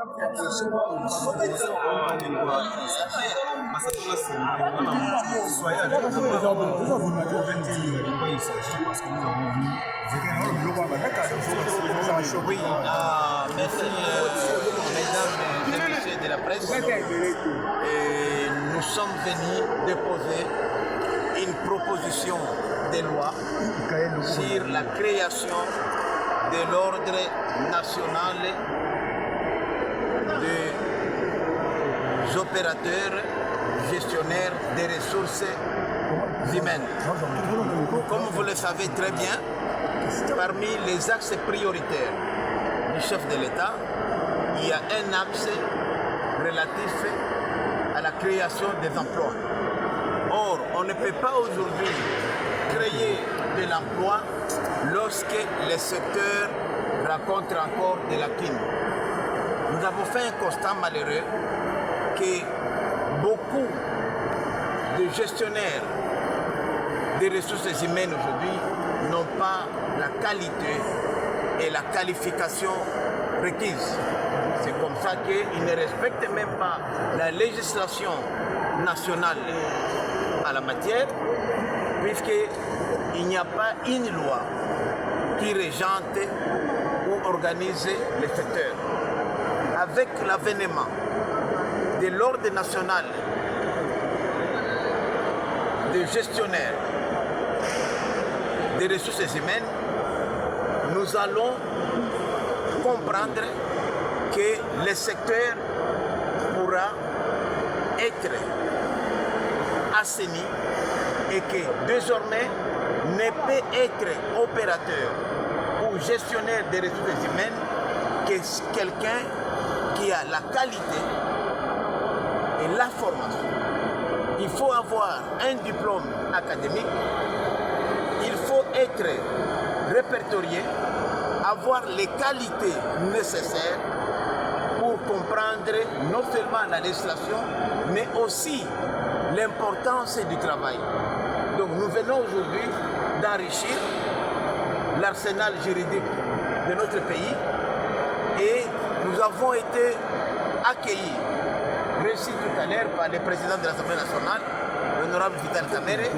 Oui, merci mesdames et messieurs de la presse. Et nous sommes venus déposer une proposition de loi sur la création de l'ordre national des opérateurs gestionnaires des ressources humaines. Comme vous le savez très bien, parmi les axes prioritaires du chef de l'État, il y a un axe relatif à la création des emplois. Or, on ne peut pas aujourd'hui créer de l'emploi lorsque les secteurs racontent encore de la quine. Nous avons fait un constat malheureux que beaucoup de gestionnaires des ressources humaines aujourd'hui n'ont pas la qualité et la qualification requise. C'est comme ça qu'ils ne respectent même pas la législation nationale à la matière, puisqu'il n'y a pas une loi qui régente ou organise les secteurs. Avec l'avènement de l'ordre national des gestionnaires des ressources humaines, nous allons comprendre que le secteur pourra être assaini et que désormais ne peut être opérateur ou gestionnaire des ressources humaines que quelqu'un qui a la qualité et la formation. Il faut avoir un diplôme académique, il faut être répertorié, avoir les qualités nécessaires pour comprendre non seulement la législation, mais aussi l'importance du travail. Donc nous venons aujourd'hui d'enrichir l'arsenal juridique de notre pays et nous avons été accueillis, reçus tout à l'heure par le président de l'Assemblée nationale, l'honorable Vital Kamerhe,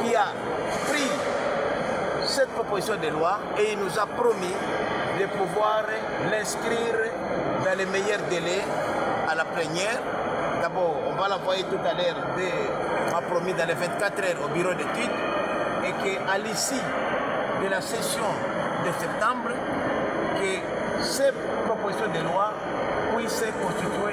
qui a pris cette proposition de loi et il nous a promis de pouvoir l'inscrire dans les meilleurs délais à la plénière. D'abord, on va l'envoyer tout à l'heure, m'a promis dans les 24 heures au bureau d'études, et qu'à l'issue de la session de septembre, que ces propositions de loi puissent constituer